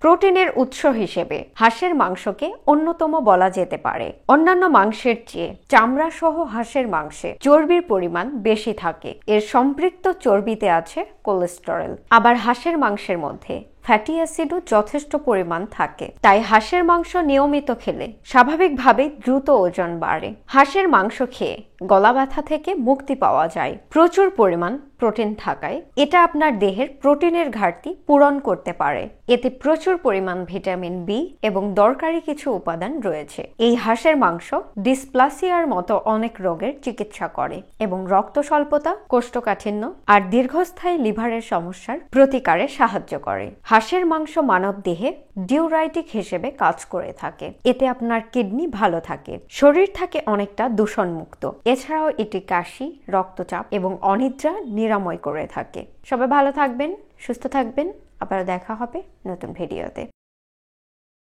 প্রোটিনের উৎস হিসেবে হাঁসের মাংসকে অন্যতম বলা যেতে পারে। অন্যান্য মাংসের চেয়ে চামড়া সহ হাঁসের মাংসে চর্বির পরিমাণ বেশি থাকে। এর সম্পৃক্ত চর্বিতে আছে কোলেস্টেরল। আবার হাঁসের মাংসের মধ্যে ফ্যাটি অ্যাসিডও যথেষ্ট পরিমাণ থাকে। তাই হাঁসের মাংস নিয়মিত খেলে স্বাভাবিকভাবেই দ্রুত ওজন বাড়ে। হাঁসের মাংস খেয়ে গলা ব্যথা থেকে মুক্তি পাওয়া যায় প্রচুর পরিমাণ প্রোটিন থাকায়। এটা আপনার দেহের প্রোটিনের ঘাটতি পূরণ করতে পারে। এতে প্রচুর পরিমাণ ভিটামিন বি এবং দরকারি কিছু উপাদান রয়েছে। এই হাঁসের মাংস ডিসপ্লাসিয়ার মতো অনেক রোগের চিকিৎসা করে এবং রক্ত স্বল্পতা, কোষ্ঠকাঠিন্য আর দীর্ঘস্থায়ী লিভারের সমস্যার প্রতিকারে সাহায্য করে। হাঁসের মাংস মানব দেহে ডিউরাইটিক হিসেবে কাজ করে থাকে। এতে আপনার কিডনি ভালো থাকে, শরীর থাকে অনেকটা দূষণমুক্ত। এছাড়াও এটি কাশি, রক্তচাপ এবং অনিদ্রা নিরাময় করে থাকে। সবাই ভালো থাকবেন, সুস্থ থাকবেন। আবার দেখা হবে নতুন ভিডিওতে।